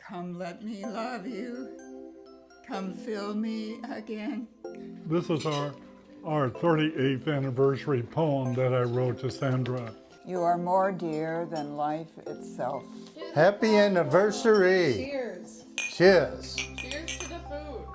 Come let me love you. Come fill me again. This is our 38th anniversary poem that I wrote to Sandra. You are more dear than life itself. Happy anniversary. Cheers. Cheers. Cheers to the food.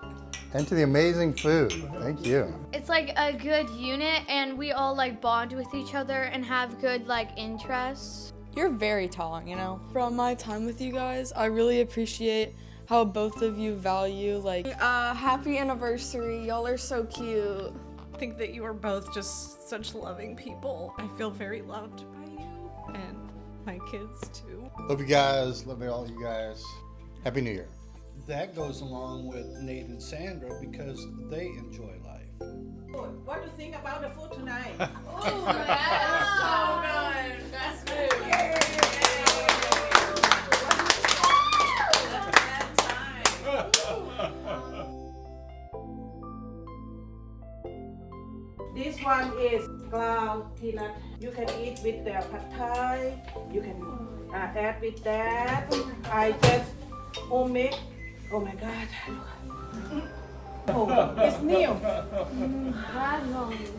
And to the amazing food. Thank you. It's like a good unit and we all like bond with each other and have good like interests. You're very tall, you know. From my time with you guys, I really appreciate how both of you value like happy anniversary. Y'all are so cute. I think that you are both just such loving people. I feel very loved by you and my kids too. Love you guys. Love all you guys. Happy New Year. That goes along with Nate and Sandra because they enjoy life. What do you think about the food tonight? Oh, that's so good. Best food. This one is ground peanut. You can eat with the pad thai. You can add with that. I just homemade. Oh my God. Oh, it's new. Oh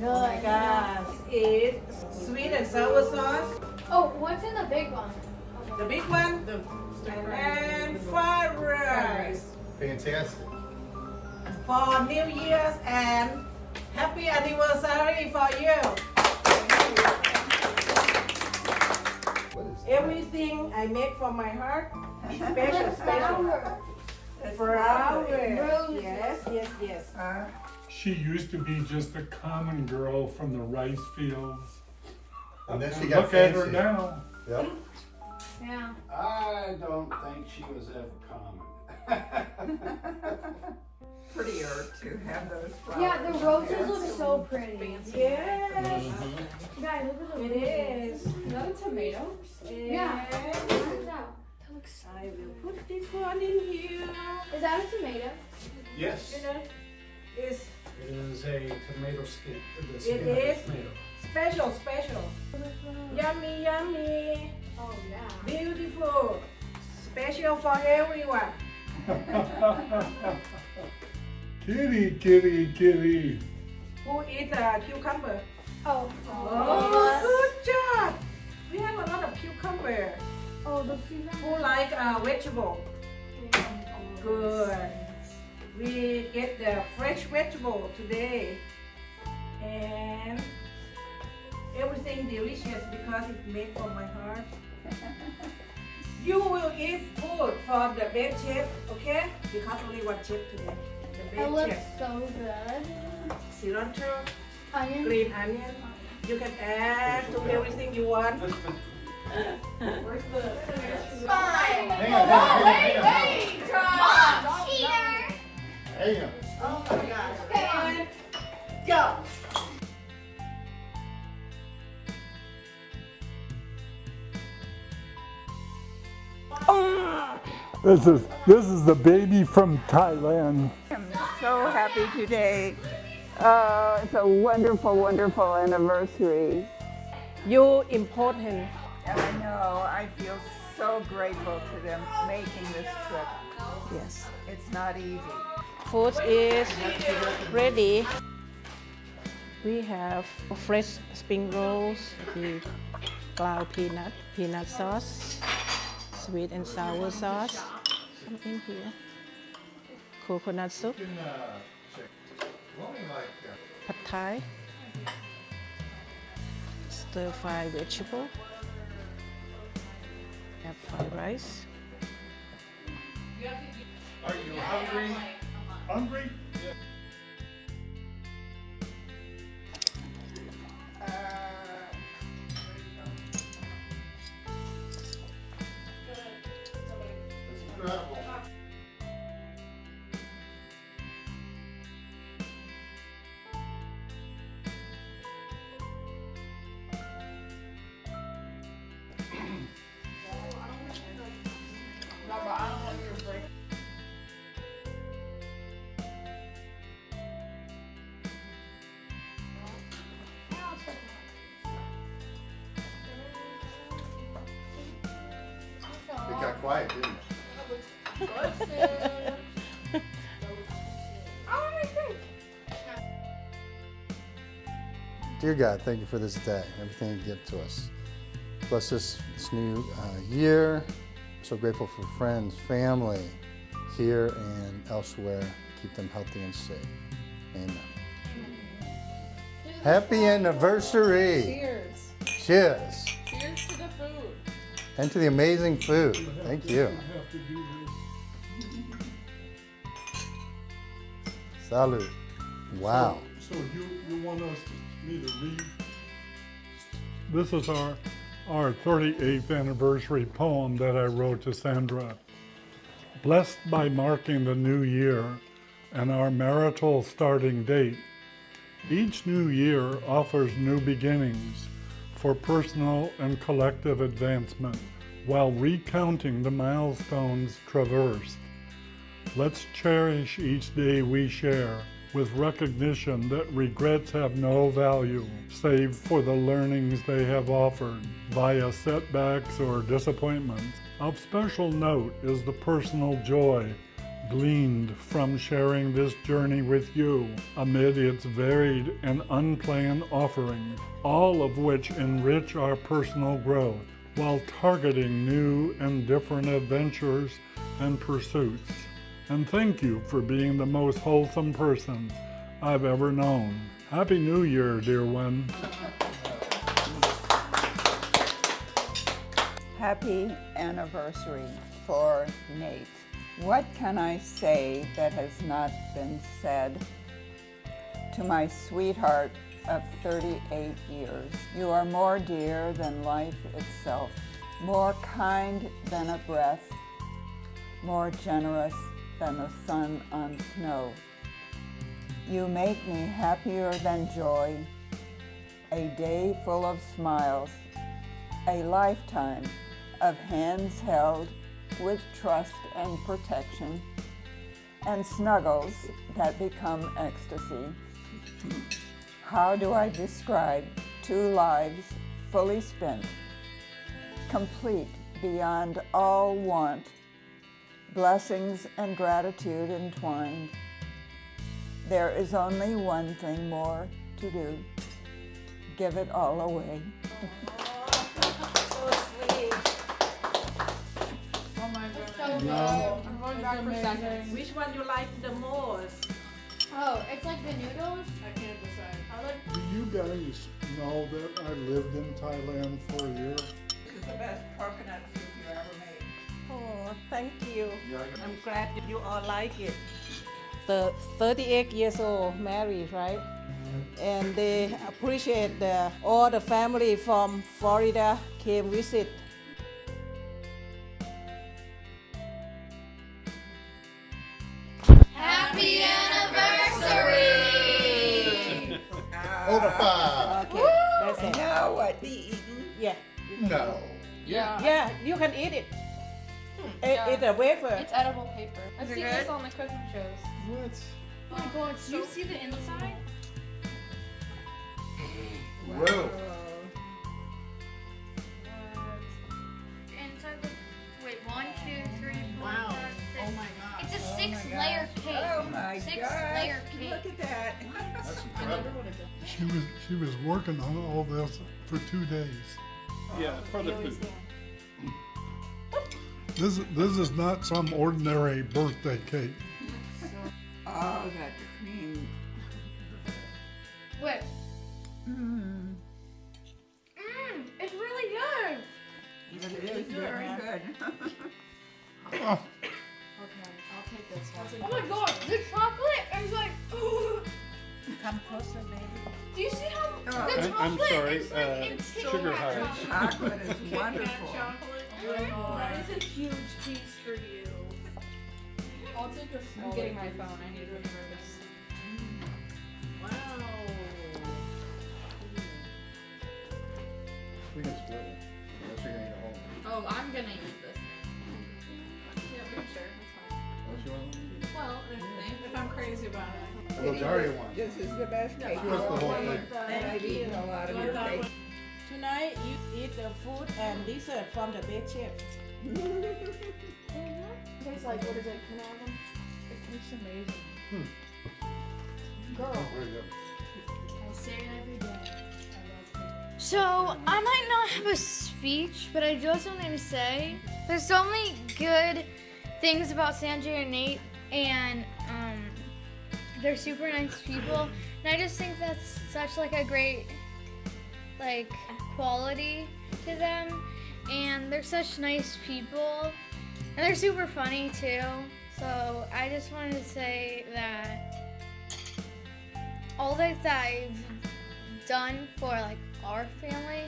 my God. It's sweet and sour sauce. Oh, what's in the big one? The big one. And fried rice. Fantastic. For New Year's and happy anniversary for you. Everything I make from my heart is special, special. Flower. Yes. She used to be just a common girl from the rice fields. And then she And got look at her fancy. now. Yep. Yeah. I don't think she was ever common. Prettier to have those flowers. Yeah, the roses look so pretty. Yes, Guys, look at the it is. Is that a tomato? Yeah. Check it out. That looks I will put this one in here. Is that a tomato? Yes, You know, it's it is a tomato skin. The It skin of is. a tomato. special. Yummy. Oh yeah. Beautiful. Special for everyone. Kitty. Who eat cucumber? Oh. Oh, good job. We have a lot of cucumber. Oh, the cucumber. Who like vegetable? Good. We get the fresh vegetable today. And everything delicious because it's made from my heart. You will eat food from the best chef, okay? Because only one chef today. The It best looks chef. so good. Cilantro, Onion. green onion. You can add to everything you want. Where's the Fine. Hang on. Wait. Mom, cheater. Hang on. Oh my gosh. Okay. Go. This is the baby from Thailand. I'm so happy today. It's a wonderful anniversary. You important. And I know I feel so grateful to them making this trip. Yes. It's not easy. Food is ready. We have fresh spring rolls with ground peanut sauce, sweet and sour sauce. Some in here. Coconut soup, pad thai, stir fried vegetable, have fried rice. Are you hungry? Hungry? Incredible. It got quiet, didn't it? Dear God, thank you for this day, everything you give to us. Bless this new year. So grateful for friends, family, here and elsewhere. Keep them healthy and safe. Amen. Happy anniversary! Cheers. Cheers! Cheers to the food. And to the amazing food. Thank you. have to do this. Salud. Wow. So you want me to read? This is our 38th anniversary poem that I wrote to Sandra. Blessed by marking the new year and our marital starting date, each new year offers new beginnings for personal and collective advancement while recounting the milestones traversed. Let's cherish each day we share with recognition that regrets have no value save for the learnings they have offered via setbacks or disappointments. Of special note is the personal joy gleaned from sharing this journey with you amid its varied and unplanned offerings, all of which enrich our personal growth while targeting new and different adventures and pursuits. And thank you for being the most wholesome person I've ever known. Happy New Year, dear one. Happy anniversary for Nate. What can I say that has not been said? To my sweetheart of 38 years, you are more dear than life itself, more kind than a breath, more generous than the sun on snow. You make me happier than joy, a day full of smiles, a lifetime of hands held with trust and protection, and snuggles that become ecstasy. How do I describe 2 lives fully spent, complete beyond all want, blessings and gratitude entwined? There is only one thing more to do. Give it all away. So sweet. Oh my god. So good. I'm going back for seconds. Which one you like the most? Oh, it's like the noodles. I can't decide. I like Do you guys know that I lived in Thailand for a year? This is the best coconut soup you ever made. Oh, thank you. I'm glad you all like it. The 38 years old married, right? And they appreciate all the family from Florida came visit. Happy anniversary! Opa! Okay, that's it. Now what be eaten? Yeah, No. yeah, you can eat it. It's a wafer. It's edible paper. I've it seen good? this on the cooking shows. What? Oh my god, do you see the inside? Whoa. Inside the wait, 1, 2, 3, 4, Wow. 5, 6. Oh my god. It's a 6-layer cake. Oh my 6-layer gosh, cake. look at that. That's I never incredible. would have done. She was working on all this for 2 days. Yeah, for the food. This is not some ordinary birthday cake. Oh, that cream. Wait. Mmm. It's really good. It is very good. Okay, I'll take this one. Oh my god, the chocolate is like. Come closer, baby. Do you see how the Oh, chocolate I'm sorry, is like in sugar high. chocolate is wonderful. That is a huge piece for you. I'll take a small. I'm getting my phone. I need to remember this. Wow. We can split it. Unless you're gonna eat a whole. Oh, I'm gonna eat this thing. Yeah, pretty sure. That's fine. Unless you want to eat Well, if I'm crazy about it. it. Well, Daria won. This is the best cake. She wants the whole thing. And I've eaten a lot of your cake. Tonight you eat the food and dessert from the bake chef. is like, what is it? Can I have them? It tastes amazing. Girl. I say it every day. So, I might not have a speech, but I do have something to say. There's so many good things about Sanjay and Nate, and they're super nice people. And I just think that's such like a great like quality to them. And they're such nice people. And they're super funny too. So I just wanted to say that all that I've done for like our family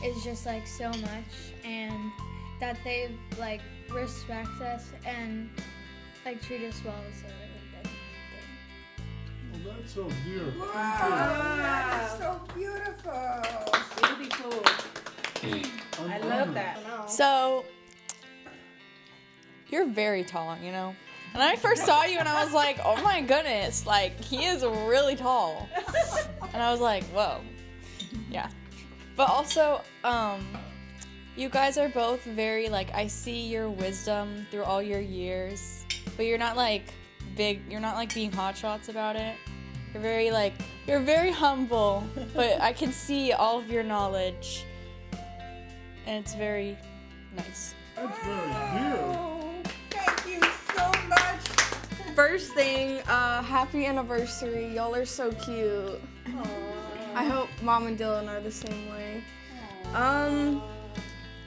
is just like so much, and that they like respect us and like treat us well is a really good thing. Well, that's so dear. Wow, so beautiful. Beautiful. I love that. So, you're very tall, you know? And I first saw you and I was like, oh my goodness, like, he is really tall. And I was like, whoa. Yeah. But also, you guys are both very, like, I see your wisdom through all your years, but you're not, like, big, you're not, like, being hotshots about it. You're very, like, you're very humble, but I can see all of your knowledge, and it's very nice. That's very dear. Oh, thank you so much. First thing, happy anniversary. Y'all are so cute. I hope Mom and Dylan are the same way.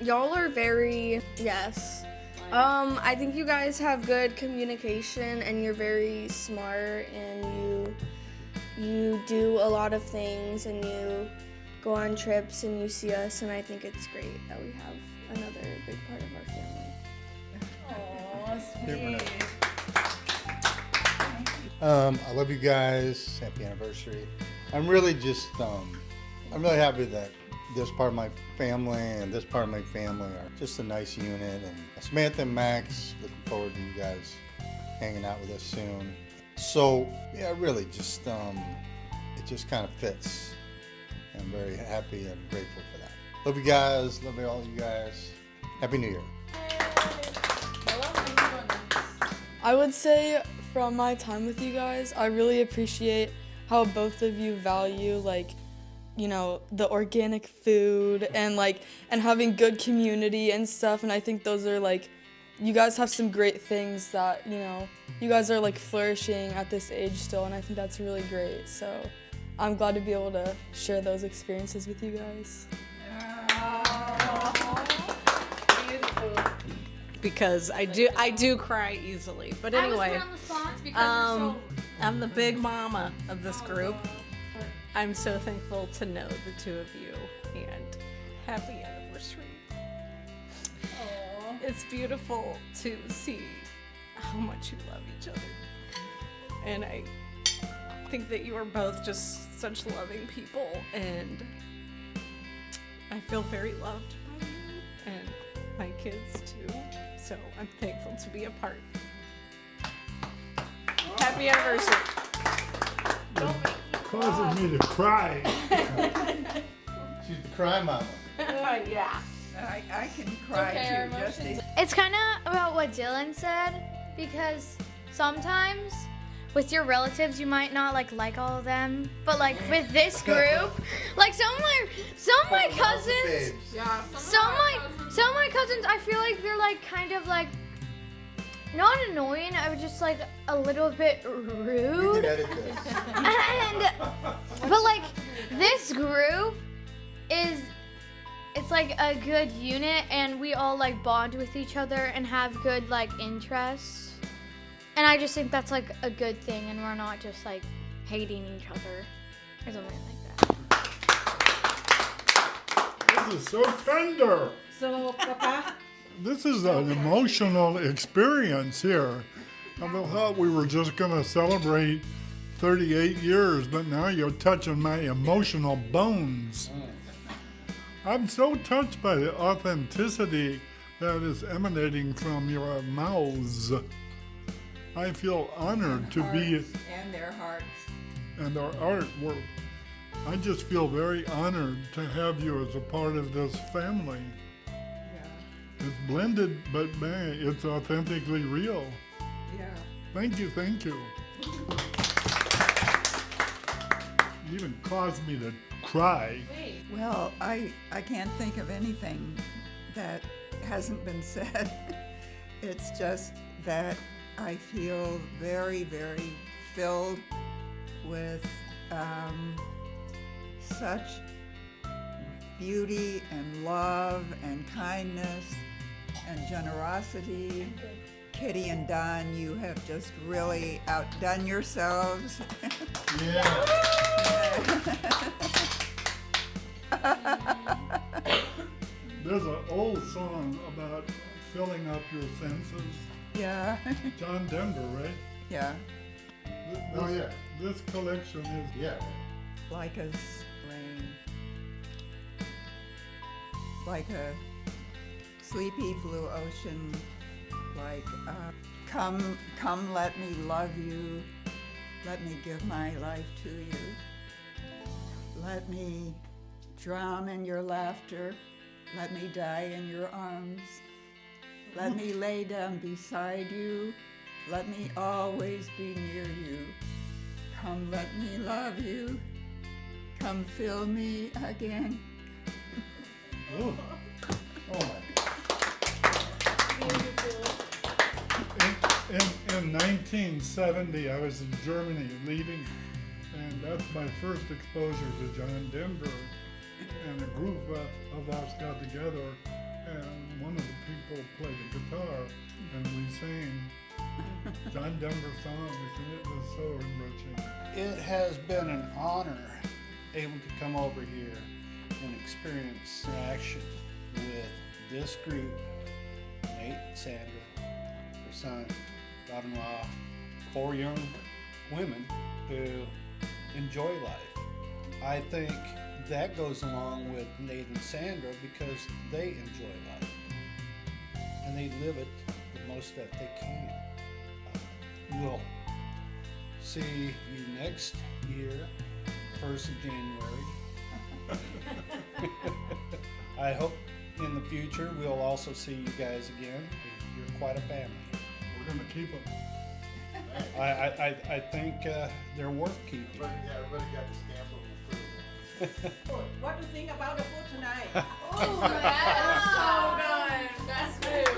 Y'all are very, yes. I think you guys have good communication and you're very smart and you do a lot of things and you go on trips and you see us, and I think it's great that we have another big part of our family. I love you guys. Happy anniversary. I'm really just, I'm really happy that this part of my family and this part of my family are just a nice unit. And Samantha and Max, looking forward to you guys hanging out with us soon. So, yeah, really just, it just kind of fits. I'm very happy and grateful for that. Love you guys. Love all you guys. Happy New Year. I would say from my time with you guys, I really appreciate how both of you value, like, you know, the organic food and like, and having good community and stuff. And I think those are like, you guys have some great things that, you know, you guys are like flourishing at this age still. And I think that's really great. So I'm glad to be able to share those experiences with you guys. Because I do cry easily. But anyway, I was put on the spot because I'm the big mama of this group. I'm so thankful to know the two of you, and happy anniversary. Aww. It's beautiful to see how much you love each other. And I think that you are both just such loving people, and I feel very loved by you and my kids too. So I'm thankful to be a part. Happy anniversary. Causing me to cry. She's the cry mama. Yeah. I can cry too. Just it's kind of about what Dylan said, because sometimes with your relatives you might not like all of them, but like with this group, like some of my cousins, some of my cousins, I feel like they're like kind of like not annoying, I was just like a little bit rude. We can edit this. But like this group it's like a good unit, and we all like bond with each other and have good like interests. And I just think that's like a good thing, and we're not just like hating each other or something like that. This is so tender. So, Papa, This is an emotional experience here. I thought we were just going to celebrate 38 years, but now you're touching my emotional bones. I'm so touched by the authenticity that is emanating from your mouths. I feel honored to be, and their hearts. and our artwork. I just feel very honored to have you as a part of this family. It's blended, but man, it's authentically real. Yeah. Thank you, thank you. You even caused me to cry. Well, I can't think of anything that hasn't been said. It's just that I feel very, very filled with such beauty and love and kindness and generosity. Kitty and Don, you have just really outdone yourselves. Yeah. There's an old song about filling up your senses. Yeah. John Denver, right? Yeah. Oh, yeah. This collection is Yeah. Like a rain. Like a sleepy blue ocean. Like, come let me love you. Let me give my life to you. Let me drown in your laughter. Let me die in your arms. Let me lay down beside you. Let me always be near you. Come let me love you. Come fill me again. oh, Oh my in 1970, I was in Germany leaving, and that's my first exposure to John Denver. And a group of us got together, and one of the people played the guitar, and we sang John Denver songs, and it was so enriching. It has been an honor able to come over here and experience interaction with this group, Nate, Sandra, her son, daughter-in-law, 4 young women who enjoy life. I think that goes along with Nate and Sandra because they enjoy life and they live it the most that they can. We'll see you next year, 1st of January. I hope in the future we'll also see you guys again. You're quite a family. We're gonna keep them. I think they're worth keeping. God. Yeah, everybody got the stamp of approval. What do you think about the food tonight? Oh, that's so good. Best food.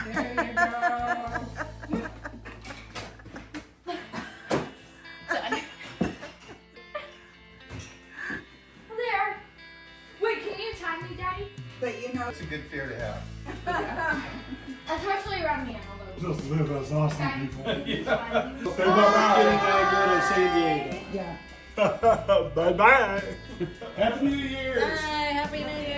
There you go. There. Wait, can you time me, Daddy? But you know, That's a good fear to have. Especially around me, although. Just live as awesome people. Say bye-bye. yeah. Bye-bye. Happy New Year's. Happy New Year.